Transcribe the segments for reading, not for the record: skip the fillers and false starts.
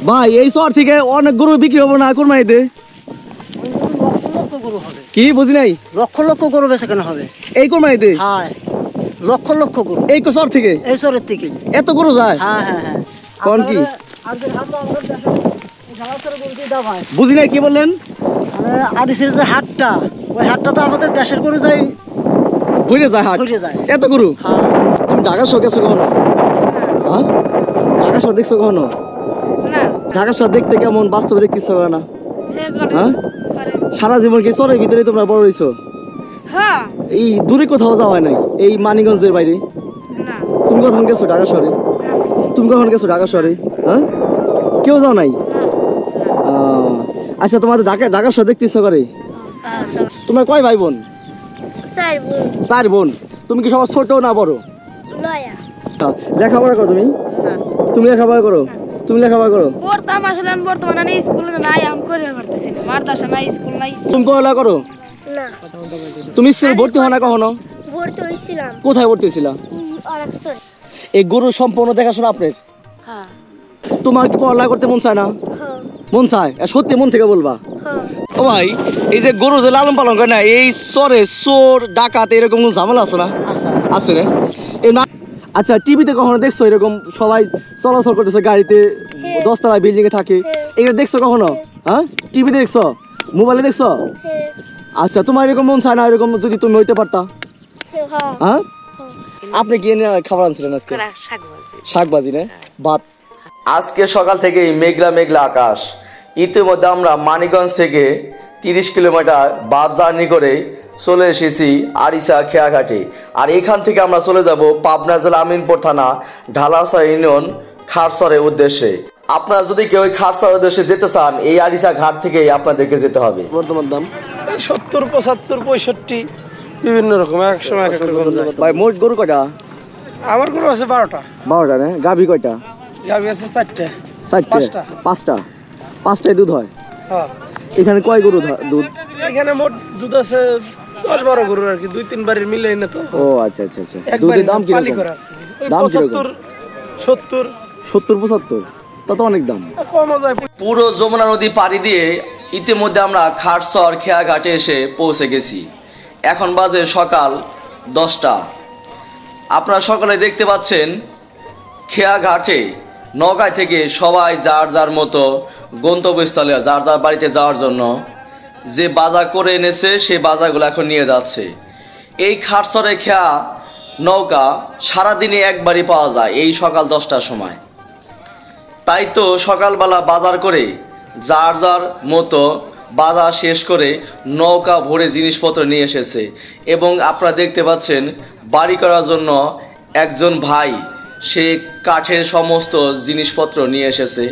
ভাই এই শহর থেকে অনেক গরু বিক্রি হবো না কুরবানিতে? কি বুঝি নাই? লক্ষ লক্ষ গরু বেচা কেন হবে এই কুরবানিতে? হ্যাঁ লক্ষ লক্ষ গরু এই শহর থেকে? এই শহরের থেকে এত গরু যায়? হ্যাঁ হ্যাঁ হ্যাঁ। কোন কি বুঝি নাই, কি বললেন? আদিসের যে হাটটা, ওই হাটটা তো আমাদের দেশের গরু যায়, ঘুরে যায় হাট, ঘুরে যায় এত গরু। হ্যাঁ। তুমি ঢাকা শহর গেছো কখনো? হ্যাঁ, ঢাকা শহর দেখছো কখনো? না। ঢাকা শহর দেখতে কেমন, বাস্তবে দেখতে ইচ্ছা করে না? হ্যাঁ, করে। সারা জীবন কি চরের ভিতরে তোমরা বড় হইছো? হ্যাঁ। এই দূরে কোথাও যাওয়া হয় নাই, এই মানিকগঞ্জের বাইরে? না। তুমি কখন গেছো ঢাকা শহরে? তুমি কখন গেছো ঢাকা শহরে? হ্যাঁ, কেউ যাও নাই? আচ্ছা, তোমাদের ঢাকা শহর দেখতে ইচ্ছা করে? তোমার কয় ভাই বোন? চার বোন। তুমি কি সবার ছোট না বড়? লেখাপড়া করো তুমি? তুমি লেখাপড়া করো? তুমি লেখাপড়া করো? পড়তাম আসলে আমি বর্তমানে স্কুলে নাই, আমি করে পারতেছি না, মাদ্রাসা নাই, স্কুল নাই। তুমি পড়ালেখা করো না। তুমি স্কুলে ভর্তি হও না কখনো? ভর্তি হইছিলাম। কোথায় ভর্তি ছিলা? আরেকশরে। এই গরু সম্পূর্ণ দেখাশোনা আপনার? হ্যাঁ। তোমার কি পড়ালেখা করতে মন চায় না? হ্যাঁ মন চায়? সত্যি মন থেকে বলবা? হ্যাঁ। ও ভাই, এই যে গরু যে লালন পালন করে না, এই চরে চোর ডাকাত এরকম কোনো ঝামেলা আছে না? আছে না? এই না। আচ্ছা, টিভিতে কখনো দেখছো এরকম সবাই চলাচল করতেছে গাড়িতে, 10 তলায় বিল্ডিং এ থাকে, এগুলো দেখছো কখনো? হ্যাঁ, টিভিতে দেখছো, মোবাইলে দেখছো? আচ্ছা, তোমার এরকম মন চায় না এরকম যদি তুমি হইতে পারতা? হ্যাঁ। আপনি কি খাবার আনছিলেন আজকে? শাকভাজি না ভাত? আজকে সকাল থেকেই মেঘলা মেঘলা আকাশ। ইতিমধ্যে আমরা মানিকগঞ্জ থেকে 30 কিলোমিটার বাস জার্নি করে চলে এসেছি আরিচা খেয়াঘাটে। আর এখান থেকে আমরা চলে যাব পাবনা জেলা আমিনপুর থানা ঢালারচর ইউনিয়ন খারচরের উদ্দেশ্যে। আপনারা যদি কেউ খারচরের উদ্দেশ্যে যেতে চান, এই আরিচা ঘাট থেকেই আপনাদেরকে যেতে হবে। বর্তমান দাম 70, 75, 65 বিভিন্ন রকম, এক সময় এক এক রকম যায়। ভাই মোট গরু কয়টা? আমার গরু আছে 12টা। 12টা না? গাভী কয়টা? গাভী আছে 4টা। 4টা? 5টা? 5টায় দুধ হয়? হ্যাঁ। এখানে কয় গরু দুধ? এখানে মোট দুধ আছে 10-12 গরুর আর কি, 2-3 বাড়ির মিলেই না তো। ও আচ্ছা আচ্ছা আচ্ছা। দুধের দাম কি রকম? দাম কি রকম? 70, 75? তা তো অনেক দাম। কমও যায়। পুরো যমুনা নদী পাড়ি দিয়ে ইতিমধ্যে আমরা খারচর খেয়াঘাটে এসে পৌঁছে গেছি। এখন বাজে সকাল 10টা। আপনারা সকালে দেখতে পাচ্ছেন খেয়াঘাটে নৌকায় থেকে সবাই যার যার মতো গন্তব্যস্থলে যার যার বাড়িতে যাওয়ার জন্য যে বাজার করে এনেছে সেই বাজারগুলো এখন নিয়ে যাচ্ছে। এই খারচরে খেয়া নৌকা সারাদিনে একবারই পাওয়া যায় এই সকাল 10টার সময়। তাই তো সকালবেলা বাজার করে যার যার মতো বাজার শেষ করে নৌকা ভরে জিনিসপত্র নিয়ে এসেছে। এবং আপনারা দেখতে পাচ্ছেন বাড়ি করার জন্য একজন ভাই সে কাঠের সমস্ত জিনিসপত্র নিয়ে এসেছে,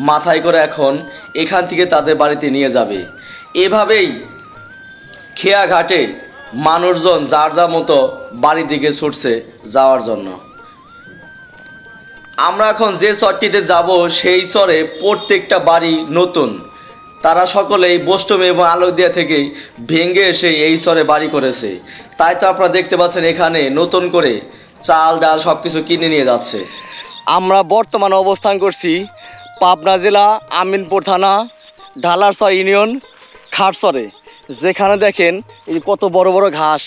মাথায় করে এখন এখান থেকে তাদের বাড়িতে নিয়ে যাবে। এভাবেই খেয়াঘাটে মানুষজন যার যার মতো বাড়ির দিকে ছুটছে যাওয়ার জন্য। আমরা এখন যে চরটিতে যাব সেই চরে প্রত্যেকটা বাড়ি নতুন, তারা সকলেই বৈষ্ণবী এবং আলোকদিয়া থেকেই ভেঙে এসে এই চরে বাড়ি করেছে। তাই তো আপনারা দেখতে পাচ্ছেন এখানে নতুন করে চাল ডাল সবকিছু কিনে নিয়ে যাচ্ছে। আমরা বর্তমানে অবস্থান করছি পাবনা জেলা আমিনপুর থানা ঢালারচর ইউনিয়ন খারচরে, যেখানে দেখেন এই কত বড় বড় ঘাস।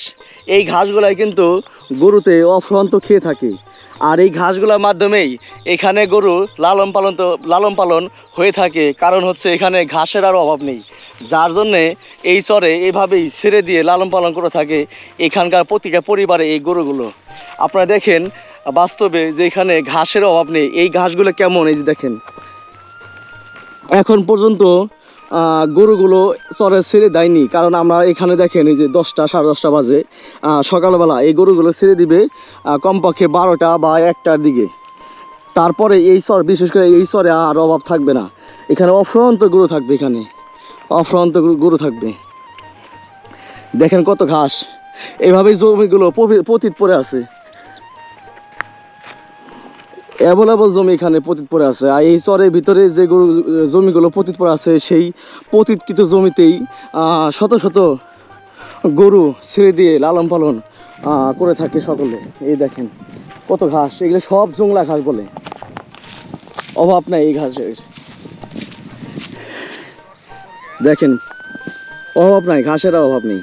এই ঘাসগুলাই কিন্তু গরুতে অফুরন্ত খেয়ে থাকে। আর এই ঘাসগুলোর মাধ্যমেই এখানে গরু লালন পালন হয়ে থাকে। কারণ হচ্ছে এখানে ঘাসের আর অভাব নেই, যার জন্যে এই চরে এইভাবেই ছেড়ে দিয়ে লালন পালন করে থাকে এখানকার প্রতিটা পরিবারে এই গরুগুলো। আপনারা দেখেন বাস্তবে যে এখানে ঘাসের অভাব নেই। এই ঘাসগুলো কেমন, এই যে দেখেন এখন পর্যন্ত গরুগুলো চরে ছেড়ে দেয়নি। কারণ আমরা এখানে দেখেন এই যে 10টা 10:30 বাজে সকালবেলা এই গরুগুলো ছেড়ে দিবে কমপক্ষে 12টা বা 1টার দিকে। তারপরে এই চর, বিশেষ করে এই চরে আর অভাব থাকবে না। এখানে অফুরন্ত গরু থাকবে, এখানে অফুরন্ত গরু থাকবে। দেখেন কত ঘাস, এইভাবেই জমিগুলো পতিত পড়ে আছে। অ্যাভেলেবল জমি এখানে পতিত পড়ে আছে। আর এই চরের ভিতরে যে গরু জমিগুলো পতিত পড়ে আছে সেই পতিতকৃত জমিতেই শত শত গরু ছেড়ে দিয়ে লালন পালন করে থাকে সকলে। এই দেখেন কত ঘাস, এগুলো সব জংলা ঘাস বলে, অভাব নাই এই ঘাসের। দেখেন অভাব নাই, ঘাসের অভাব নেই।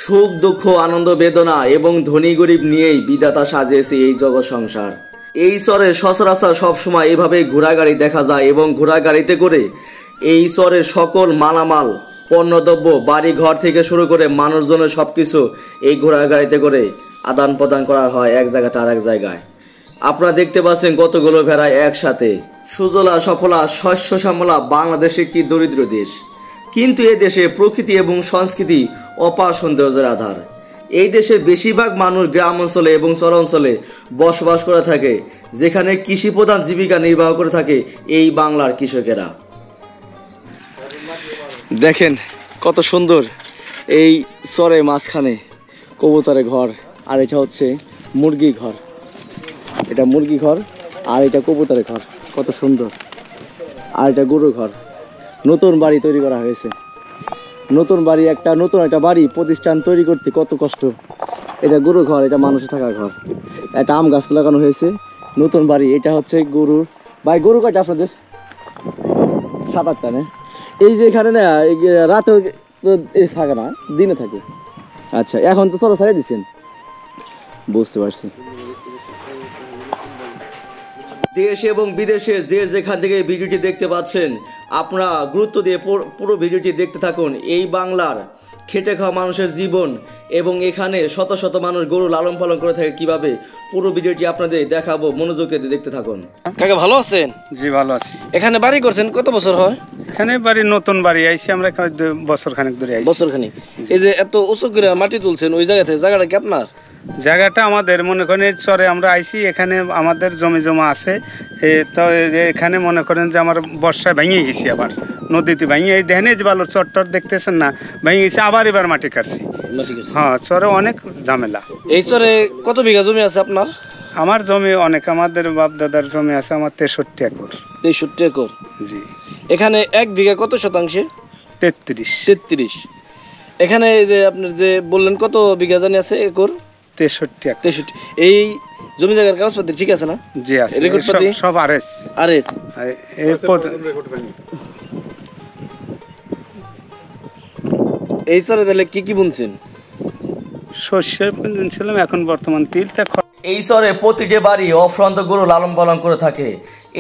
সুখ দুঃখ আনন্দ বেদনা এবং ধনী গরিব নিয়েই বিধাতা সাজিয়েছে এই জগৎ সংসার। এই চরে সচরাচর সবসময় এভাবে ঘোড়াগাড়ি দেখা যায় এবং ঘোড়াগাড়িতে করে এই চরের সকল মালামাল পণ্যদ্রব্য বাড়ি ঘর থেকে শুরু করে মানুষজনের সবকিছু এই ঘোড়াগাড়িতে করে আদান প্রদান করা হয় এক জায়গা থেকে আরেক জায়গায়। আপনারা দেখতে পাচ্ছেন কতগুলো ভেড়া একসাথে। সুজলা সফলা শস্য শ্যামলা বাংলাদেশ একটি দরিদ্র দেশ, কিন্তু এ দেশে প্রকৃতি এবং সংস্কৃতি অপার সৌন্দর্যের আধার। এই দেশের বেশিরভাগ মানুষ গ্রাম অঞ্চলে এবং শহরাঞ্চলে বসবাস করে থাকে, যেখানে কৃষি প্রধান জীবিকা নির্বাহ করে থাকে এই বাংলার কৃষকেরা। দেখেন কত সুন্দর এই চরে মাঝখানে কবুতরের ঘর, আর এটা হচ্ছে মুরগি ঘর। এটা মুরগি ঘর আর এটা কবুতরের ঘর, কত সুন্দর। আর এটা গরুর ঘর। নতুন বাড়ি তৈরি করা হয়েছে, নতুন বাড়ি, নতুন একটা বাড়ি প্রতিষ্ঠান তৈরি করতে কত কষ্ট। এটা গরুর ঘর, এটা মানুষের থাকার ঘর। একটা আম গাছ লাগানো হয়েছে, নতুন বাড়ি। এটা হচ্ছে গরুর। ভাই গরু কয়টা আপনাদের? 7-8টা না? এই যে এখানে না রাতে থাকে না, দিনে থাকে। আচ্ছা, এখন তো চলো ছাড়িয়ে দিচ্ছেন, বুঝতে পারছি। দেশ এবং বিদেশে যে যেখান থেকে ভিডিওটি দেখতে পাচ্ছেন, আপনারা গুরুত্ব দিয়ে পুরো ভিডিওটি দেখতে থাকুন। এই বাংলার খেটে খাওয়া মানুষের জীবন এবং এখানে শত শত মানুষ গরু লালন পালন করে থাকে কিভাবে, পুরো ভিডিওটি আপনাদের দেখাবো, মনোযোগ দিয়ে দেখতে থাকুন। কাকা ভালো আছেন? জি ভালো আছি। এখানে বাড়ি করছেন কত বছর হয়? এখানে বাড়ি নতুন বাড়ি আইছি আমরা, বছর খানেক ধরে আইছি। বছর খানিক। এই যে এত উঁচু করে মাটি তুলছেন ওই জায়গা থেকে, জায়গাটা কি আপনার? জায়গাটা আমাদের, মনে করেন চরে আমরা আইছি, এখানে আমাদের জমি জমা আছে। তো এখানে মনে করেন যে আমার বর্ষায় ভেঙে গেছি, আবার নদীতে ভেঙে, এই দেখেন এই যে বালুর চর দেখতেছেন না, ভেঙে গেছি, আবার এবার মাটি কাটছি। হ্যাঁ, চরে অনেক ঝামেলা। এই চরে কত বিঘা জমি আছে আপনার? আমার জমি অনেক, আমাদের বাপ দাদার জমি আছে আমার 63 একর। 63 একর? জি। এখানে 1 বিঘা কত শতাংশে? 33। এখানে যে আপনার যে বললেন কত বিঘা জানি আছে একর? 63। এই জমি জায়গার কাগজপত্র ঠিক আছে না? জি আছে, রেকর্ডপাতি সব আরএস। এই চরে তাহলে কি কি বুনছেন? শস্য বুনছিলাম, এখন বর্তমান তিল। এই চরে প্রতিটি বাড়ি অফ্রান্ত গরু লালন পালন করে থাকে।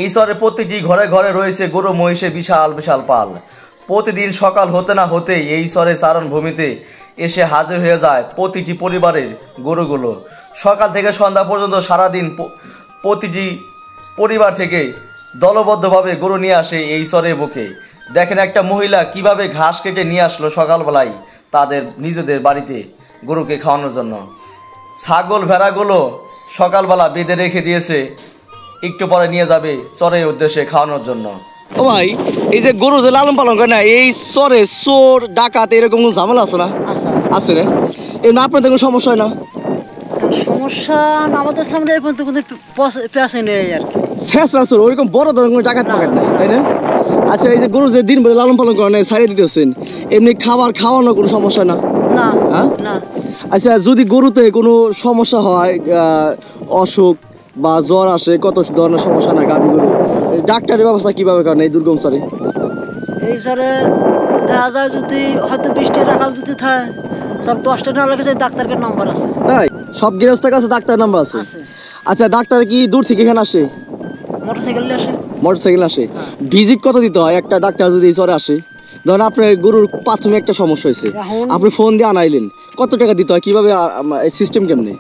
এই চরে প্রতিটি ঘরে ঘরে রয়েছে গরু মহিষে বিশাল বিশাল পাল। প্রতিদিন সকাল হতে না হতেই এই চরে চারণ ভূমিতে এসে হাজির হয়ে যায় প্রতিটি পরিবারের গরুগুলো। সকাল থেকে সন্ধ্যা পর্যন্ত সারাদিন প্রতিটি পরিবার থেকে দলবদ্ধভাবে গরু নিয়ে আসে এই চরের বুকে। দেখেন একটা মহিলা কিভাবে ঘাস কেটে নিয়ে আসলো সকালবেলায় তাদের নিজেদের বাড়িতে গরুকে খাওয়ানোর জন্য। ছাগল ভেড়াগুলো সকালবেলা বেঁধে রেখে দিয়েছে, একটু পরে নিয়ে যাবে চরের উদ্দেশ্যে খাওয়ানোর জন্য। ও ভাই, এই যে গরু যে লালন পালন করে না, এই চরে চোর ডাকাত এরকম কোনো ঝামেলা আছে না? আছে না? এই না আপনাদের কোনো সমস্যা হয় না? সমস্যা না, আমাদের সামনে এই পর্যন্ত কোনো পেঁচে নেই আর কি। শেষরা চোর, ওইরকম বড় ধরনের কোনো ডাকাত পাকাত নাই, তাই না? আচ্ছা, এই যে গরু যে দিন ভরে লালন পালন করে না, ছাড়িয়ে দিতেছেন, এমনি খাওয়ানোর কোনো সমস্যা না? না। হ্যাঁ না। আচ্ছা, যদি গরুতে কোনো সমস্যা হয়, অসুখ বা জ্বর আসে, কত ধরনের সমস্যা না গাভী গরু, ডাক্তারের ব্যবস্থা কিভাবে করেন এই দুর্গম চরে? এই চরে দেখা যায় যদি হয়তো 20টা টাকা যদি থাকে, তার 10টা না লাগে ডাক্তারের নাম্বার আছে। তাই সব গৃহস্থের কাছে ডাক্তারের নাম্বার আছে? আচ্ছা, ডাক্তার কি দূর থেকে এখানে আসে? মোটরসাইকেলে আসে। মোটরসাইকেল আসে? ভিজিট কত দিতে হয় একটা ডাক্তার যদি এই চরে আসে? ধরেন আপনার গরুর প্রাথমিক একটা সমস্যা হয়েছে, আপনি ফোন দিয়ে আনাইলেন, কত টাকা দিতে হয়, কিভাবে সিস্টেম কেমনে?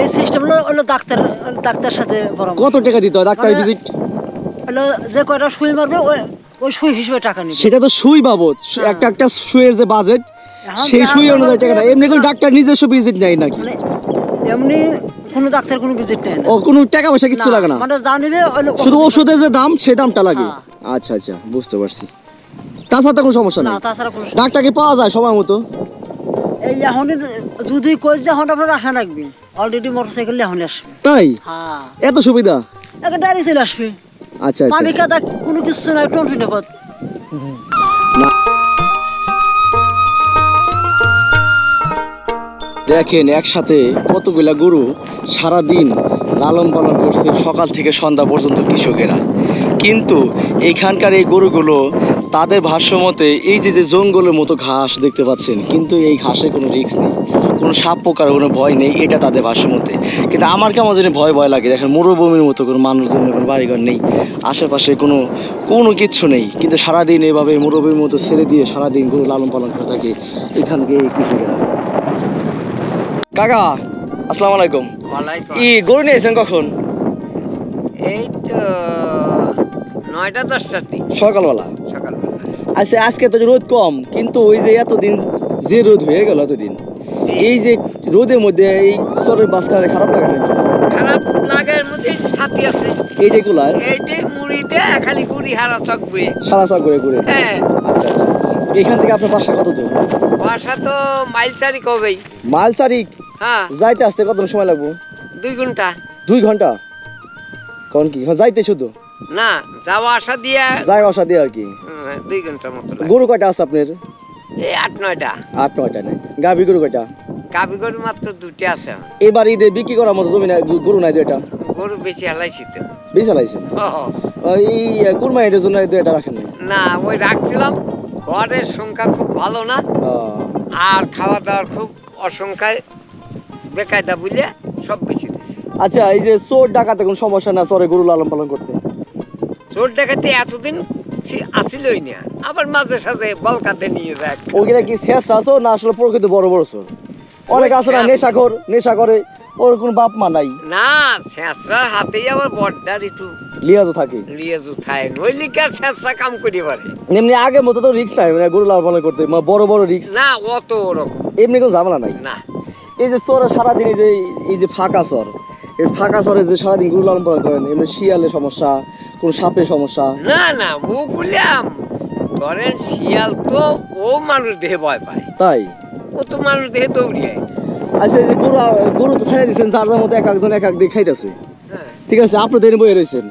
এই সিস্টেম হলো ডাক্তার সাথে কত টাকা দিতে হয় ডাক্তার ভিজিট? হলো যে কয়টা সুই মারবে ওই সুই হিসেবে টাকা নিবে। সেটা তো সুই বাবদ, একটা সুইয়ের যে বাজেট সেই সুই অনুযায়ী টাকা না। এমনি কোন ডাক্তার নিজস্ব ভিজিট নেয় নাকি? এমনি কোনো ডাক্তার কোনো ভিজিট নেয় না। ও, কোনো টাকা পয়সা কিছু লাগে না, মানে জানিবে শুধু ওষুধের যে দাম সেই দামটা লাগে। আচ্ছা আচ্ছা, বুঝতে পারছি। তাছাড়া কোনো সমস্যা নেই? তাছাড়া কোনো ডাক্তারকে পাওয়া যায় সময় মতো? এই এখন যদি কই যে এখন আপনার আসা রাখবি, অলরেডি মোটরসাইকেল এখন আসবে। তাই? হ্যাঁ, এত সুবিধা? একটা গাড়ি চলে আসবে। আচ্ছা আচ্ছা, পানি কাদা কোনো কিছু নাই, টোন পথ। দেখেন একসাথে কতগুলা গরু সারাদিন লালন পালন করছে সকাল থেকে সন্ধ্যা পর্যন্ত কৃষকেরা, কিন্তু এখানকার এই গরুগুলো তাদের ভাষ্য মতে এই যে জঙ্গলের মতো ঘাস দেখতে পাচ্ছেন, কিন্তু এই ঘাসে কোনো রিস্ক নেই, কোনো সাপ পোকার কোনো ভয় নেই, এটা তাদের ভাষ্য মতে। কিন্তু আমার কেমন জানি ভয় ভয় লাগে। দেখেন মরুভূমির মতো কোনো মানুষজন, কোনো বাড়িঘর নেই, আশেপাশে কোনো কিচ্ছু নেই, কিন্তু সারাদিন এভাবে মরুভূমির মতো ছেড়ে দিয়ে সারাদিন গরু লালন পালন করে থাকে এখানকে এই কৃষকেরা। কাকা আসসালামু আলাইকুম। গরু নিয়েছেন কখন? এই তো 9টা 10টার দিক সকালবেলা। আচ্ছা, আজকে তো রোদ কম, কিন্তু ওই যে এতদিন যে রোদ হয়ে গেল এতদিন, এই যে রোদের মধ্যে এই চরের বাসখানে খারাপ লাগে না? খারাপ লাগার মধ্যে ছাতি আছে, এই যে গুলা এইটাই মুড়িতে খালি গুড়ি হারা চক বয়ে সারা চক করে ঘুরে। হ্যাঁ। আচ্ছা আচ্ছা, এখান থেকে আপনার বাসা কত দূর? বাসা তো মাইল চারি কবেই। মাইল চারিক? হ্যাঁ। যাইতে আসতে কত সময় লাগবে? 2 ঘন্টা। 2 ঘন্টা? কোন কি যাইতে শুধু না, যাওয়া আসা দিয়া যাই আসা দিয়ে আর কি 2 ঘন্টার মতো লাগে। গরু কয়টা আছে আপনার? এই 8-9টা। 8-9টা নেই। গাভী গরু কয়টা? গাভী গরু মাত্র 2টা আছে। এবার ঈদে বিক্রি করার মতো জমি নাই, গরু নাই দুইটা? গরু বেশি হালাইছি তো। বেশি হালাইছেন? এই কুরবানির জন্য দুইটা রাখেন নাই? না, ওই রাখছিলাম, ঘরের সংখ্যা খুব ভালো না, আর খাওয়া দাওয়ার খুব অসংখ্যায় বেকায়দা বুঝলে সব বেশি দিচ্ছে। আচ্ছা, এই যে চোর ডাকাতে কোনো সমস্যা না চরে গরু লালন পালন করতে? চোর ডাকাতে এতদিন আসিলই না, আবার মাঝে সাঝে বলকাতে নিয়ে যায়। ওইগুলা কি শেষ আছো না আসলে প্রকৃত বড় বড় চোর? অনেক আছে না নেশা করে, ওর কোনো বাপ মা নাই? না, শেষরার হাতেই আবার বড়দার একটু লিয়াজও থাকে, লিয়াজু থাকে, নইলে কি আর শেষরা কাম করি পারে? এমনি আগের মতো তো রিস্ক নাই, মানে গরু লালন পালন করতে বড় বড় রিস্ক না, অত ওরকম এমনি কোনো ঝামেলা নাই না। এই যে চোর সারাদিন এই যে ফাঁকা চর, এই ফাঁকা চরে যে সারাদিন গরু লালন পালন করেন, এমনি শিয়ালের সমস্যা, কোন সাপের সমস্যা? না না, ও বললাম ধরেন শিয়াল তো ও মানুষ দেহে ভয় পায়, তাই ও তো মানুষ দেহে দৌড়িয়ে। আচ্ছা, এই যে গরু তো ছেড়ে দিচ্ছেন, যার যার মতো এক একজন এক এক দিকে খাইতেছে, ঠিক আছে, আপনি তো বয়ে রয়েছেন,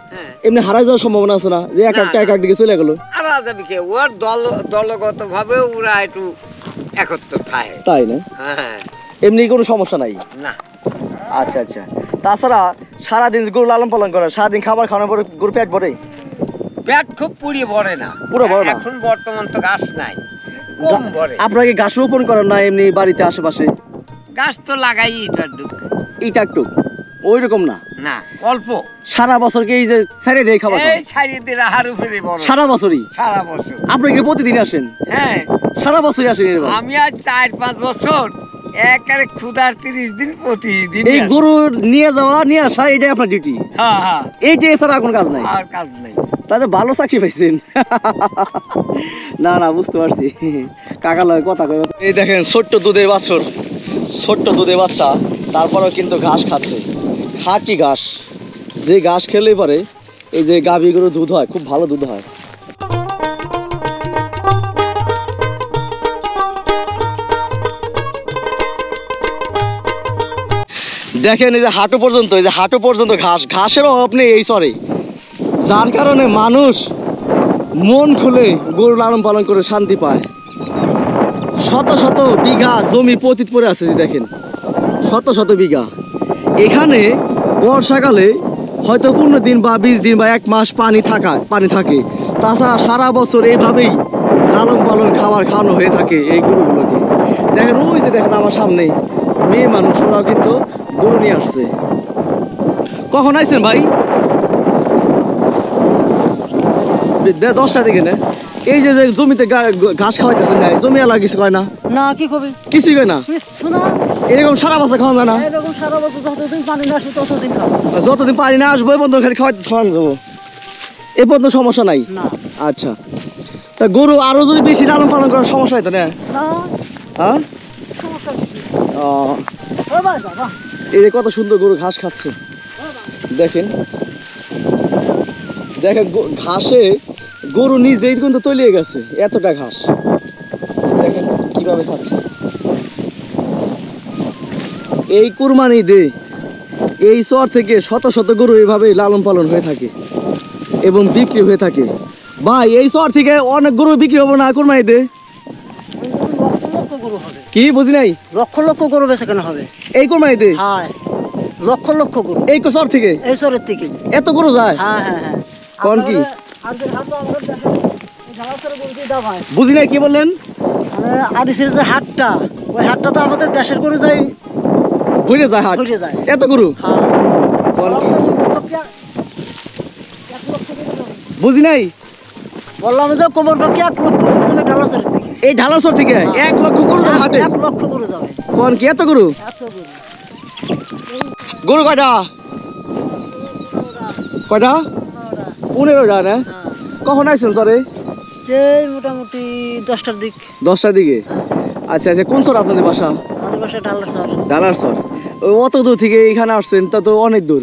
এমনি হারাই যাওয়ার সম্ভাবনা আছে না যে এক একটা এক এক দিকে চলে গেল? আর যাবি কে, ওর দলগত ভাবে ওরা একটু একত্র থাকে, তাই না? হ্যাঁ, এমনি কোনো সমস্যা নাই না। আচ্ছা আচ্ছা, তাছাড়া সারাদিন গরু লালন পালন করে, সারাদিন খাবার খাওয়ানোর পরে গরু পেট ভরে? পেট খুব পুড়িয়ে ভরে না, পুরো ভরে না? এখন বর্তমান তো ঘাস নাই, কম ভরে। আপনাকে ঘাস রোপণ করেন না এমনি বাড়িতে আশেপাশে? গাছ তো লাগাই ইটার দুঃখ, ইটা একটু ওই রকম না, না অল্প। সারা বছর কি এই যে ছেড়ে দেয় খাবার? এই ছাড়িয়ে দিয়ে রাহার উপরে বড় সারা বছরই? সারা বছর। আপনি কি প্রতিদিন আসেন? হ্যাঁ, সারা বছরই আসেন এরকম? আমি আজ 4-5 বছর একেবারে ক্ষুধার 30 দিন প্রতিদিন। এই গরু নিয়ে যাওয়া নিয়ে আসা এটাই আপনার ডিউটি? হ্যাঁ হ্যাঁ, এইটাই এছাড়া আর কোনো কাজ নাই? আর কাজ নাই। তাহলে ভালো চাকরি পাইছেন। না না, বুঝতে পারছি, কাকা লাগে কথা কই। এই দেখেন ছোট্ট দুধের বাছুর, ছোট্ট দুধের বাচ্চা, তারপরেও কিন্তু ঘাস খাচ্ছে, খাঁটি ঘাস, যে ঘাস খেলে পরে এই যে গাভী গরুর দুধ হয়, খুব ভালো দুধ হয়। দেখেন এই যে হাঁটু পর্যন্ত, এই যে হাঁটু পর্যন্ত ঘাস, ঘাসের অভাব নেই এই চরে, যার কারণে মানুষ মন খুলে গরু লালন পালন করে শান্তি পায়। শত শত বিঘা জমি পতিত পড়ে আছে, যে দেখেন শত শত বিঘা। এখানে বর্ষাকালে হয়তো 15 দিন বা 20 দিন বা 1 মাস পানি থাকে, তাছাড়া সারা বছর এইভাবেই লালন পালন খাওয়ানো হয়ে থাকে এই গরুগুলোকে। দেখেন ওই যে দেখেন আমার সামনে মেয়ে মানুষ, ওরাও কিন্তু গরু নিয়ে আসছে। কখন আইছেন ভাই? 10টা দিকে না? এই যে জমিতে ঘাস খাওয়াইতেছেন না, জমি আলা কিছু কয় না? না, কি কবে কিছুই কয় না? শোনা, এরকম সারা বছর খাওয়া যায় না? এরকম সারা বছর যতদিন পানি না আসে ততদিন খাবো। যতদিন পানি না আসবো এই পর্যন্ত খালি খাওয়ান যাবো, এ পর্যন্ত সমস্যা নাই? না। আচ্ছা, তা গরু আরো যদি বেশি লালন পালন করার সমস্যা হইতো না? হ্যাঁ, এই যে কত সুন্দর গরু ঘাস খাচ্ছে, দেখেন দেখেন ঘাসে গরু নিজেই কিন্তু তলিয়ে গেছে, এতটা ঘাস দেখেন কিভাবে খাচ্ছে। এই কুরবানি ঈদে এই চর থেকে শত শত গরু এইভাবে লালন পালন হয়ে থাকে এবং বিক্রি হয়ে থাকে। ভাই, এই চর থেকে অনেক গরু বিক্রি হবে না কুরবানি ঈদে? কি বুঝি নাই? লক্ষ লক্ষ গরু বেচা কেনা হবে এই কুরবানিতে? হ্যাঁ, লক্ষ লক্ষ গরু এই চর থেকে? এই চরের থেকে এত গরু যায়? হ্যাঁ হ্যাঁ হ্যাঁ। কোন কি? ঢালাসরে গরু দিয়ে দাম হয়। বুঝি নাই কি বললেন? মানে আদিসের যে হাটটা, ওই হাটটা তো আমাদের দেশের গরু যাই ঘুরে যায় হাট, ঘুরে যায়। এত গরু হ্যাঁ। কোন কি? 1 লক্ষ করে যাবে। বুঝি নাই। বললাম যে কোমর পক্ষে 1 লক্ষ করে যাবে ঢালাসরের দিকে। এই ঢালাসর থেকে 1 লক্ষ গরু যাবে হাটে? 1 লক্ষ করে যাবে। কোন কি এত গরু? এত গরু। গরু কয়টা? কয়টা? 15টা না? কখন আইছেন সরে? এই মোটামুটি 10টার দিক। 10টার দিকে। আচ্ছা আচ্ছা, কোন সর আপনাদের বাসা? আমাদের বাসা ঢালাসর। ডালার সর। অত দূর থেকে এখানে আসছেন, তা তো অনেক দূর।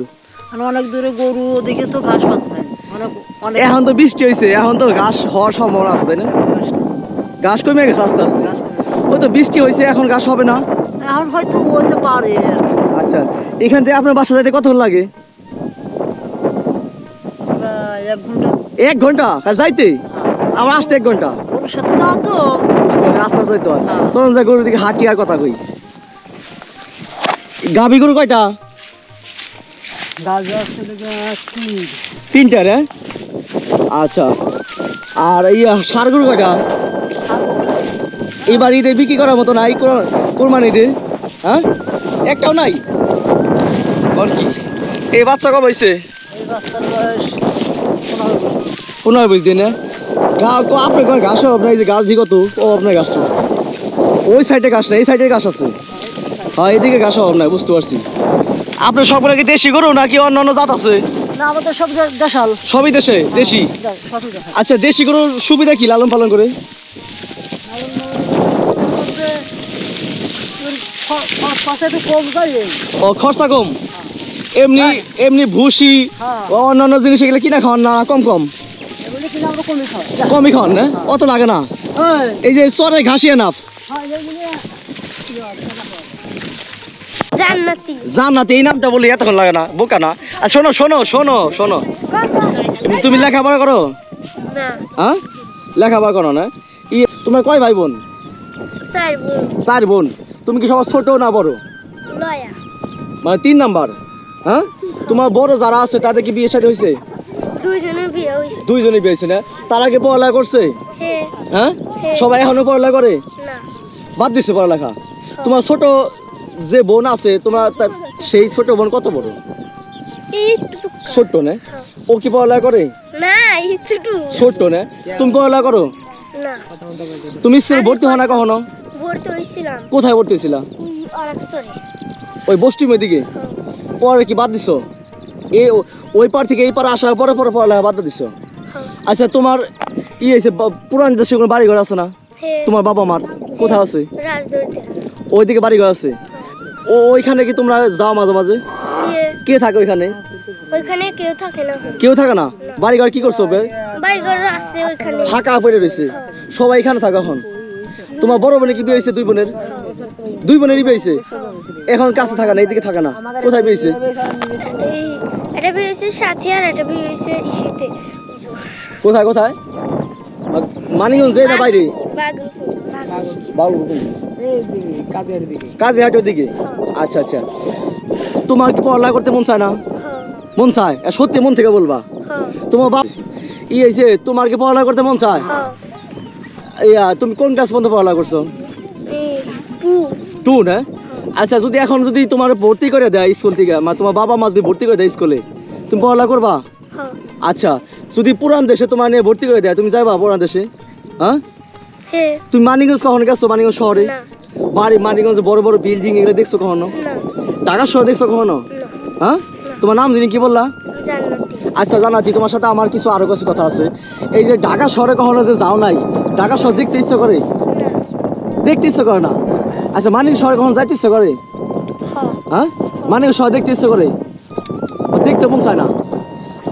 মানে অনেক দূরে গরু, ওদিকে তো ঘাস পাত নাই। অনেক অনেক এখন তো বৃষ্টি হয়েছে, এখন তো ঘাস হওয়ার সম্ভাবনা আছে তাই না? ঘাস কমে গেছে আস্তে আস্তে। ঘাস কমে গেছে। ওই তো বৃষ্টি হয়েছে, এখন ঘাস হবে না। এখন হয়তো হতে পারে আর কি। আচ্ছা, এখান থেকে আপনার বাসা যাইতে কতক্ষণ লাগে? প্রায় 1 ঘন্টা। 1 ঘন্টা যাইতে? আমার আসতে 1 ঘন্টা। গরুর সাথে যাওয়া তো। আস্তে আস্তে তো হ্যাঁ। চলুন যা গরুর দিকে হাঁটি আর কথা কই। গাভী গরু কয়টা? গাছ আছে 3টা রে? আচ্ছা, আর ইয়া ষাঁড় গরু কয়টা? এবার ঈদে বিক্রি করার মতো নাই, কোরবানিতে? হ্যাঁ, একটাও নাই। কোন কি? এই বাচ্চা কবে হয়েছে? এই বাচ্চার বয়স 15 বছর। 15-20 দিন। আপনার কোনো ঘাস হবে না, এই যে গাছ দিকে তো ও আপনার গাছ তো ওই সাইডে ঘাস না, এই সাইডে ঘাস আছে। হ্যাঁ, এদিকে ঘাস হবে না, বুঝতে পারছি। আপনার সবগুলো কি দেশি গরু নাকি অন্য অন্য জাত আছে? না, আমাদের সব দেশাল। সবই দেশে দেশি। সবই দেশাল। আচ্ছা, দেশি গরুর সুবিধা কি লালন পালন করে? পাশে একটু কম যায়। ও, খরচা কম। এমনি এমনি ভুসি হ্যাঁ। ও অন্যান্য জিনিস এগুলো কিনা খাওয়ান না কম কম? এগুলি কিনা আমরা কমই খাই। কমই খাওয়ান না, অত লাগে না। ওই, এই যে চরে ঘাসি এনাফ। হ্যাঁ, এগুলি জান্নাতি। জান্নাত এই নামটা বলি এতক্ষণ লাগে না, বোকা না। আর শোনো শোনো শোনো শোনো, তুমি লেখাপড়া করো? না, হ্যাঁ, লেখাপড়া করো না? তোমার কয় ভাই বোন? 4 বোন। 4 বোন। তুমি কি সবার ছোট না বড়? লয়া। মানে 3 নাম্বার? হ্যাঁ, তোমার বড় যারা আছে তাদের কি বিয়ে শাদী হয়েছে? 2 জনের বিয়ে হইছে। 2 জনই বিয়ে হয়েছে না? তারা কি পড়ালেখা করছে? হে, হ্যাঁ, হ্যাঁ। সবাই এখনো পড়ালেখা করে? না। বাদ দিচ্ছে পড়ালেখা? তোমার ছোট যে বোন আছে তোমার, সেই ছোট বোন কত বড়? এইটুকু। ছোট্ট না? হ্যাঁ। ও কি পড়ালেখা করে? না, এইটুকু। ছোট্ট না? তুমি পড়ালেখা করো? না। তুমি স্কুলে ভর্তি হও না কখনো? ভর্তি হইছিলাম কোথায় ভর্তি ছিলা? আরেকসরে। ওই বস্তিমের দিকে? পরে কি বাদ দিছো? ওই পার থেকে এই পার আসার পরে পরে পড়ালেখা বাদ দিছো? আচ্ছা, তোমার হয়েছে পুরান দেশে কোনো বাড়ি ঘর আছে না? হে, তোমার বাবা মার কোথায় আছে? রাজদৌড়িতে। ওইদিকে বাড়ি ঘর আছে? ওইখানে কি তোমরা যাও মাঝে মাঝে? ইয়ে, কে থাকে ওইখানে? ওইখানে কেউ থাকে না। কেউ থাকে না? বাড়ি ঘর কি করছো? বাড়িঘর আছে ওইখানে। ফাঁকা পড়ে রয়েছে, সবাই এখানে থাকে এখন। তোমার বড় বোনে কি বিয়ে হয়েছে? 2 বোনের? 2 বোনেরই বিয়ে হয়েছে? এখন কাছে থাকে না, এইদিকে থাকে না? কোথায় বিয়ে হয়েছে? এই এটা বিয়ে হয়েছে সাথে, আর এটা বিয়ে হয়েছে ইসেতে। কোথায় কোথায়? মানিগঞ্জ না বাইরে? বাগলপুর। কাজে হাটের দিকে? আচ্ছা আচ্ছা, তোমার কি পড়ালেখা করতে মন চায় না? মন চায়? সত্যি মন থেকে বলবা? তোমার বাপ হয়েছে, তোমার কি পড়ালেখা করতে মন চায়? তুমি কোন ক্লাস পর্যন্ত পড়ালেখা করছো? 2 না? আচ্ছা, যদি তোমার ভর্তি করে দেয় স্কুল থেকে, তোমার বাবা মা যদি ভর্তি করে দেয় স্কুলে, তুমি পড়ালেখা করবা? আচ্ছা, যদি পুরান দেশে তোমার নিয়ে ভর্তি করে দেয়, তুমি যাইবা পুরান দেশে? হ্যাঁ, তুমি মানিগঞ্জ কখনো গেছো? মানিগঞ্জ শহরে বাড়ি, মানিগঞ্জ বড় বড় বিল্ডিং এগুলো দেখছো কখনো? ঢাকা শহর দেখছো কখনো? হ্যাঁ, তোমার নাম জানি কি বললা? আচ্ছা জানাতি, তোমার সাথে আমার কিছু আরো কিছু কথা আছে। এই যে ঢাকা শহরে কখনো যে যাও নাই, ঢাকা শহর দেখতে ইচ্ছে করে? দেখতে ইচ্ছে করে না? আচ্ছা, মানিক শহরে কখন যাইতে ইচ্ছে করে? হ্যাঁ, মানিক শহর দেখতে ইচ্ছে করে? দেখতে মন চায় না?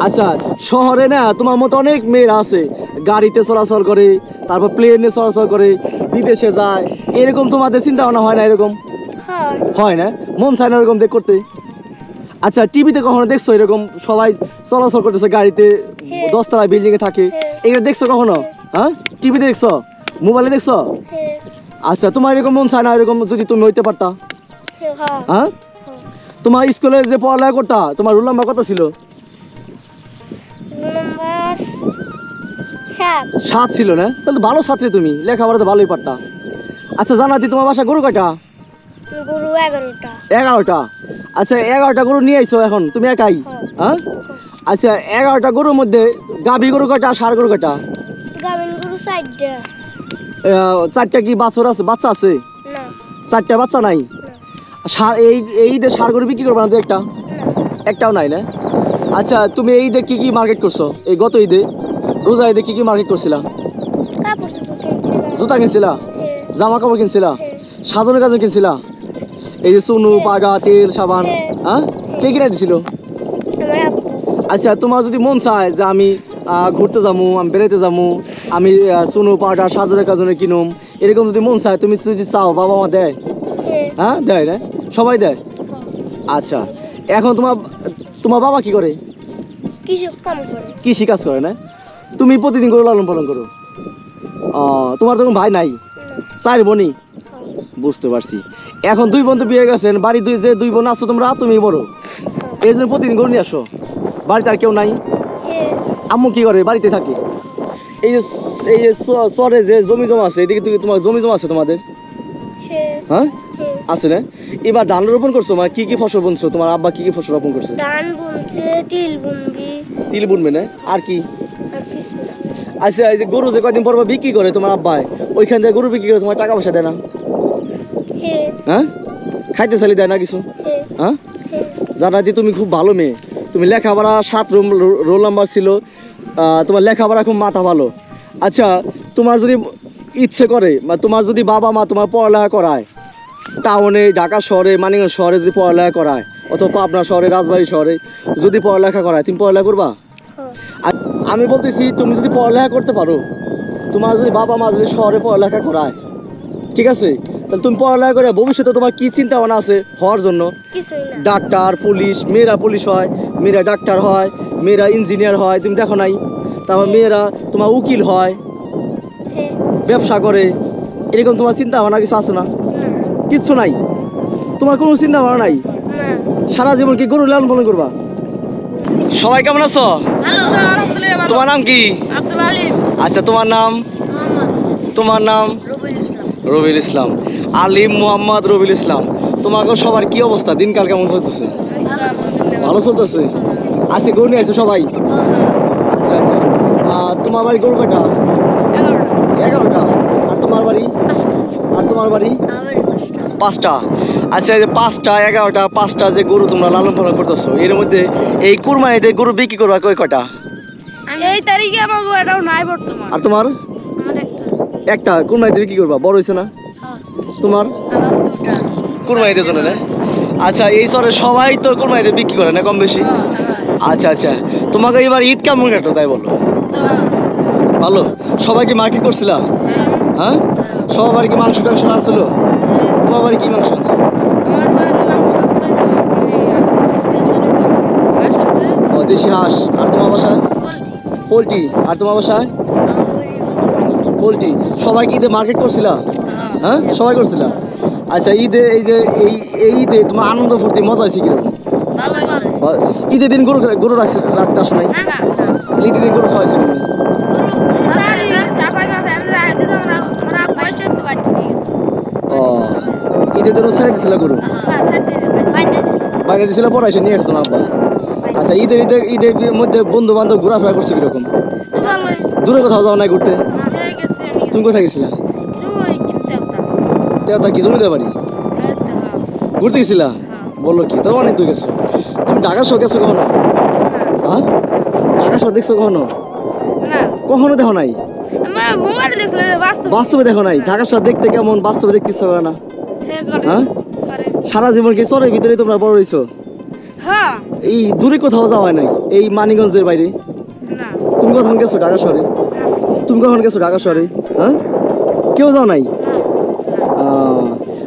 আচ্ছা, শহরে না তোমার মতো অনেক মেয়েরা আছে, গাড়িতে চলাচল করে, তারপর প্লেনে চলাচল করে, বিদেশে যায়, এরকম তোমাদের চিন্তা ভাবনা হয় না? এরকম হয় না? মন চায় না এরকম দেখ করতে? আচ্ছা, টিভিতে কখনো দেখছো এরকম সবাই চলাচল করতেছে গাড়িতে, 10 তলা বিল্ডিং এ থাকে, এগুলো দেখছো কখনো? হ্যাঁ, টিভিতে দেখছো? মোবাইলে দেখছো? আচ্ছা, তোমার এরকম মন চায় না এরকম যদি তুমি হইতে পারতা? হ্যাঁ, তোমার স্কুলে যে পড়ালেখা করতা, তোমার রোল নাম্বার কত ছিল? সাত 7 ছিল না? তাহলে তো ভালো ছাত্রী তুমি, লেখাপড়া তো ভালোই পারতা। আচ্ছা জান্নাতি, তোমার বাসা গরু কয়টা? গরু 11টা। 11টা। আচ্ছা 11টা গরু নিয়ে আইছো এখন তুমি একাই? হ্যাঁ। আচ্ছা 11টা গরুর মধ্যে গাভী গরু কয়টা, ষাঁড় গরু কয়টা? গাভিন গরু 4টা। 4টা কি বাছুর আছে, বাচ্চা আছে? না 4টা বাচ্চা নাই? ষাঁড় এই ঈদে ষাঁড় গরু বিক্রি করবে না তো একটা? না একটাও নাই না? আচ্ছা তুমি এই ঈদে কি কি মার্কেট করছো? এই গত ঈদে রোজা ঈদে কি কি মার্কেট করছিলা? কাপড় চোপড় কিনছিলাম। জুতা কিনছিলা, জামা কাপড় কিনছিলা, সাজানো কাজে কিনছিলা, এই যে চুনু পাগা তেল সাবান, হ্যাঁ কে কিনে দিছিল? আমার আব্বু। আচ্ছা তোমার যদি মন চায় যে আমি ঘুরতে যাবো, আমি বেড়াইতে যাবো, আমি চুনু পাউডার সাজানোর কাজনে কিনুম, এরকম যদি মন চায়, তুমি যদি চাও, বাবা মা দেয়? হ্যাঁ দেয় না? সবাই দেয়? আচ্ছা এখন তোমার বাবা কি করে? কৃষক কাম করে। কৃষি কাজ করে না? তুমি প্রতিদিন গরু লালন পালন করো? তোমার তো কোনো ভাই নাই? 4 বোনই? বুঝতে পারছি। এখন 2 বোন তো বিয়ে গেছেন, বাড়ি দুই বোন আছো তোমরা, তুমি বড়, এই জন্য প্রতিদিন গরু নিয়ে আসো। বাড়িতে আর কেউ নাই? আম্মু কি করে? বাড়িতে থাকে। এই যে চরে যে জমি জমা আছে, এদিকে তোমার জমি জমা আছে তোমাদের? হ্যাঁ আছে না? এবার ধান রোপণ করছো, মানে কি কি ফসল বুনছো? তোমার আব্বা কি কি ফসল রোপণ করছে? ধান বুনছে, তিল বুনবি। তিল বুনবে না? আর কি? আর কিছু না। আচ্ছা এই যে গরু যে কয়দিন পর বিক্রি করে তোমার আব্বাই, ওইখান থেকে গরু বিক্রি করে তোমার টাকা পয়সা দেয় না? হ্যাঁ খাইতে চালি দেয় না কিছু? হ্যাঁ জান্নাতি তুমি খুব ভালো মেয়ে, তুমি লেখাপড়া 7 রোল নাম্বার ছিল, তোমার লেখাপড়া খুব মাথা ভালো। আচ্ছা তোমার যদি ইচ্ছে করে, তোমার যদি বাবা মা তোমার পড়ালেখা করায়, টাউনে ঢাকা শহরে মানিকগঞ্জ শহরে যদি পড়ালেখা করায়, অথবা পাবনা শহরে রাজবাড়ী শহরে যদি পড়ালেখা করায়, তুমি পড়ালেখা করবা? আর আমি বলতেছি তুমি যদি পড়ালেখা করতে পারো, তোমার যদি বাবা মা যদি শহরে পড়ালেখা করায়, ঠিক আছে, তাহলে তুমি পড়ালেখা করে ভবিষ্যতে তোমার কি চিন্তা ভাবনা আছে হওয়ার জন্য? ডাক্তার, পুলিশ, মেয়েরা পুলিশ হয়, মেয়েরা ডাক্তার হয়, মেয়েরা ইঞ্জিনিয়ার হয়, তুমি দেখো নাই? তারপর মেয়েরা তোমার উকিল হয়, ব্যবসা করে, এরকম তোমার চিন্তা ভাবনা কিছু আছে না? কিচ্ছু নাই? তোমার কোনো চিন্তা ভাবনা নাই? সারা জীবন কি গরু লালন পালন করবা? সবাই কেমন আছো? তোমার নাম কি? আব্দুল আলিম। আচ্ছা তোমার নাম? তোমার নাম? রবিউল ইসলাম। আলিম মোহাম্মদ রবিউল ইসলাম। তোমাকে সবার কি অবস্থা, দিনকাল কেমন চলতেছে? ভালো চলতেছে? আজকে গরু নিয়ে আসছে সবাই? আচ্ছা আচ্ছা তোমার বাড়ি গরু কয়টা? 11টা। আর তোমার বাড়ি? আর তোমার বাড়ি? 5টা। আচ্ছা এই যে 5টা 11টা 5টা যে গরু তোমরা লালন পালন করতেছো, এর মধ্যে এই কুরবানিতে গরু বিক্রি করবা কয়টা? এই তারিখে আমার এটাও নাই বর্তমান। আর তোমার? একটা। কুরবানিতে বিক্রি করবা? বড় হয়েছে না তোমার? কুরবানিতে জন্য না? আচ্ছা এই চরে সবাই তো কুরবানিতে বিক্রি করে না কম বেশি? আচ্ছা আচ্ছা তোমাকে এবার ঈদ কেমন কাটলো তাই বলো? ভালো। সবাই কি মার্কেট করছিলা? হ্যাঁ সবার বাড়ি কি মাংস টাংস আনছিল? তোমার বাড়ি কি মাংস আনছিল? ও দেশি হাঁস। আর তোমার বাসায়? পোলট্রি। আর তোমার বাসায়? পোলট্রি। সবাই কি ঈদে মার্কেট করছিলা? হ্যাঁ সবাই করছিলা? আচ্ছা ঈদে এই ঈদে তোমার আনন্দ ফুর্তি মজা হয়েছে কিরকম? ঈদের দিন গরু রাখতে আসো নাই? ঈদের দিন গরু খাওয়াইছে? ও ঈদের দিনও ছেড়ে দিছিল গরু? বাইরে দিছিল, পড়াইছে নিয়ে আসতো না আব্বা? আচ্ছা ঈদের মধ্যে বন্ধু বান্ধব ঘোরাফেরা করছে কিরকম? দূরে কোথাও যাও নাই ঘুরতে? তুমি কোথায় গেছিলা? তা কি জমিদার বাড়ি ঘুরতে গেছিলা? বললো কি? তার অনেক দূর গেছো। তুমি ঢাকা শহর গেছো কখনো? হ্যাঁ ঢাকা শহর দেখছো কখনো? কখনো দেখো নাই? বাস্তবে দেখো নাই? ঢাকা শহর দেখতে কেমন, বাস্তবে দেখতে ইচ্ছা করে না? হ্যাঁ সারা জীবন কি চরের ভিতরে তোমরা বড় হইছো? এই দূরে কোথাও যাওয়া হয় নাই? এই মানিকগঞ্জের বাইরে? তুমি কখন গেছো ঢাকা শহরে? তুমি কখন গেছো ঢাকা শহরে? হ্যাঁ কেউ যাও নাই?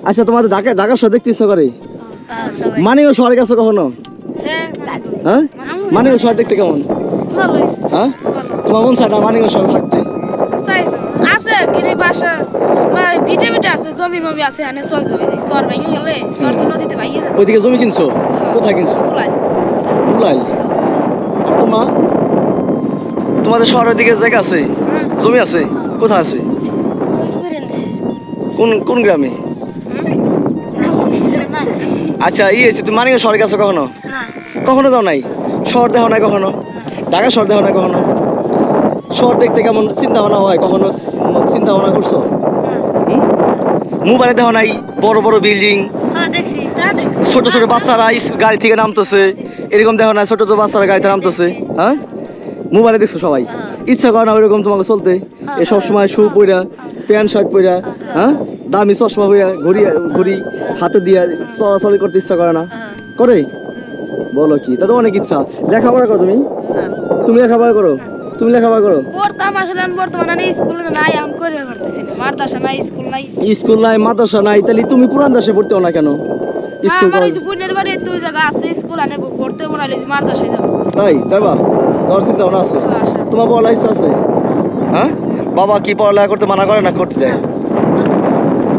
আচ্ছা তোমাদের ঢাকা শহর দেখতে ইচ্ছা করে? মানিকগঞ্জ শহরে গেছো কখনো? হ্যাঁ মানিকগঞ্জ শহর দেখতে কেমন? হ্যাঁ তোমার মন চায় না মানিকগঞ্জ শহরে থাকতে? আছে গিরি বাসা ভিটে ভিটে আছে, জমি মমি আছে, এখানে চল যাবে সর ভেঙে গেলে সর নদীতে ভেঙে যাবে। ওইদিকে জমি কিনছো? কোথায় কিনছো? উলাইল। আর তোমাদের শহরের দিকে জায়গা আছে? জমি আছে? কোথায় আছে? কোন কোন গ্রামে? আচ্ছা আছে, তুমি মানিক শহরে গেছো কখনো? কখনো যাও নাই? শহর দেখো নাই কখনো? ঢাকা শহর দেখো নাই কখনো? শহর দেখতে কেমন চিন্তা ভাবনা হয়? কখনো চিন্তা ভাবনা করছো? মোবাইলে দেখো নাই বড় বড় বিল্ডিং, ছোট ছোট বাচ্চারা গাড়ি থেকে নামতেছে, এরকম দেখো না ছোট ছোট বাচ্চারা গাড়িতে নামতেছে? হ্যাঁ, মোবাইলে দেখছো সবাই। ইচ্ছা করে না ওইরকম তোমাকে চলতে? এ সব সময় শু পইরা, প্যান্ট শার্ট পইরা, হ্যাঁ, দামি চশমা পইরা, ঘড়ি ঘড়ি হাতে দিয়ে চলাচল করতে ইচ্ছা করে না? করে? বলো কি, তা তো অনেক ইচ্ছা। লেখাপড়া করো তুমি? তুমি লেখাপড়া করো? তুমি লেখাপড়া করো? পড়তাম আসলে বর্তমানে স্কুলে নাই, আমি করে করতেছি না। মাদ্রাসা নাই, স্কুল নাই। স্কুল নাই, মাদ্রাসা নাই, তাহলে তুমি পুরান দেশে পড়তে না কেন? স্কুল আমার ওই যে বোনের বাড়ি দুই জায়গা আছে স্কুল, আনে পড়তে বলাইলে মাদ্রাসায় যাবো। তাই যাবা? যাওয়ার চিন্তা ভাবনা আছে? তোমার পড়ালেখা ইচ্ছা আছে? হ্যাঁ, বাবা কি পড়ালেখা করতে মানা করে না করতে দেয়?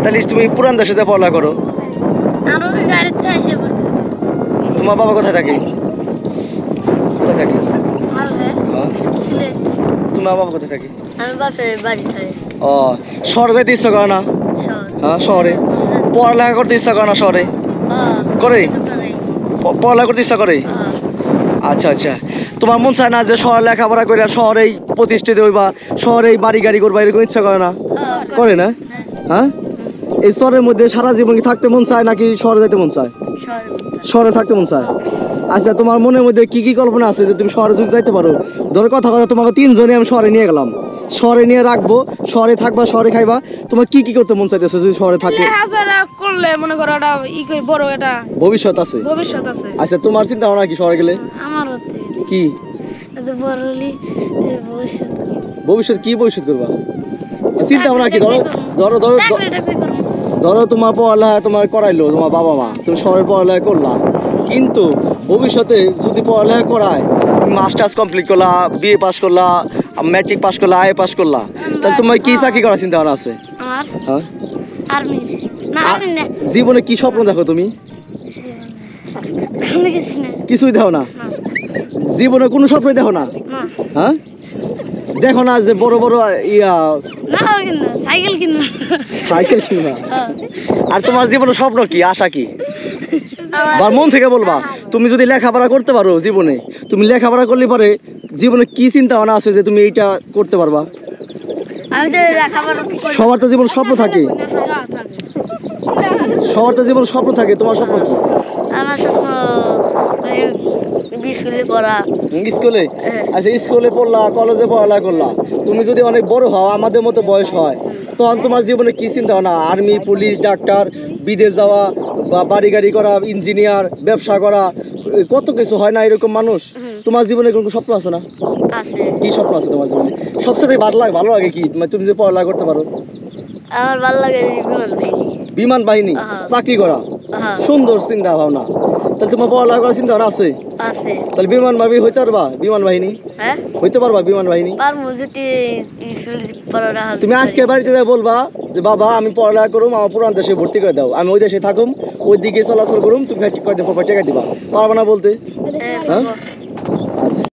তাহলে তুমি পুরান দেশে পড়ালেখা করো। তোমার বাবা কোথায় থাকে? কোথায় থাকে? তোমার বাবা কোথায় থাকে? ও, শহরে যাইতে ইচ্ছা করে না? হ্যাঁ, শহরে পড়ালেখা করতে ইচ্ছা করে না? শহরে করে পড়ালেখা করতে ইচ্ছা করে? আচ্ছা আচ্ছা, তোমার মন চায় না যে শহরে লেখাপড়া করে শহরেই প্রতিষ্ঠিত হইবা, শহরেই বাড়ি গাড়ি করবা, এরকম ইচ্ছা করে না? করে না? হ্যাঁ, এই শহরের মধ্যে সারা জীবন কি থাকতে মন চায় নাকি শহরে যাইতে মন চায়? শহরে থাকতে মন চায়। আচ্ছা, তোমার মনের মধ্যে কি কি কল্পনা আছে যে তুমি শহরে যদি যাইতে পারো? ধরো কথা তোমাকে 3 জনে আমি শহরে নিয়ে গেলাম, শহরে নিয়ে রাখবো, শহরে থাকবা, শহরে খাইবা, তোমার কি কি করতে মন চাইতেছে যদি শহরে থাকে? লেখাপড়া করলে মনে করো এটা বড় একটা ভবিষ্যৎ আছে। ভবিষ্যৎ আছে। আচ্ছা, তোমার চিন্তা ভাবনা কি শহরে গেলে? আমার কি ভবিষ্যৎ কি ভবিষ্যৎ করবা? চিন্তা ভাবনা কি? ধরো ধরো ধরো ধরো তোমার পড়ালেখা তোমার করাইলো তোমার বাবা মা, তুমি শহরে পড়ালেখা করলা, কিন্তু ভবিষ্যতে যদি পড়ালেখা করায়, তুমি মাস্টার্স কমপ্লিট করলা, বিএ পাস করলা, ম্যাট্রিক পাস করলা, আইএ পাস করলা, তাহলে তোমার কি চাকরি করার চিন্তা ভাবনা আছে? হ্যাঁ, জীবনে কি স্বপ্ন দেখো তুমি? কিছুই দেখো না? জীবনে কোনো স্বপ্নই দেখো না? হ্যাঁ, দেখো না যে বড় বড় সাইকেল কিনবা? আর তোমার জীবনের স্বপ্ন কি, আশা কি? মন থেকে বলবা। তুমি যদি লেখাপড়া করতে পারো জীবনে, তুমি লেখাপড়া করলে পরে জীবনে কি চিন্তা ভাবনা আছে যে তুমি এইটা করতে পারবা? সবার তো জীবন স্বপ্ন থাকে, সবার তো জীবন স্বপ্ন থাকে। তোমার স্বপ্ন কি? আমার স্বপ্ন স্কুলে পড়া। স্কুলে? আচ্ছা, স্কুলে পড়লা, কলেজে পড়ালেখা করলা, তুমি যদি অনেক বড় হও, আমাদের মতো বয়স হয়, তখন তোমার জীবনে কি চিন্তা ভাবনা? আর্মি, পুলিশ, ডাক্তার, বিদেশ যাওয়া, বা বাড়ি গাড়ি করা, ইঞ্জিনিয়ার, ব্যবসা করা, কত কিছু হয় না এরকম মানুষ? তোমার জীবনে কোনো স্বপ্ন আছে না? কি স্বপ্ন আছে তোমার জীবনে? সবচেয়ে ভালো লাগে কি তুমি যে পড়ালেখা করতে পারো? আমার ভালো লাগে বিমান বাহিনী, চাকরি করা। সুন্দর চিন্তা ভাবনা। তাহলে তোমার পড়ালেখা করার চিন্তা ভাবনা আছে? তাহলে বিমান বাহিনী হইতে পারবা? বিমান বাহিনী হইতে পারবা? বিমান বাহিনী তুমি আজকে বাড়িতে যাই বলবা যে বাবা আমি পড়ালেখা করুম, আমার পুরান দেশে ভর্তি করে দাও, আমি ওই দেশে থাকুম, ওই দিকে চলাচল করুম, তুমি কয়েকদিন পর টাকা দিবা, পারবা না বলতে? হ্যাঁ।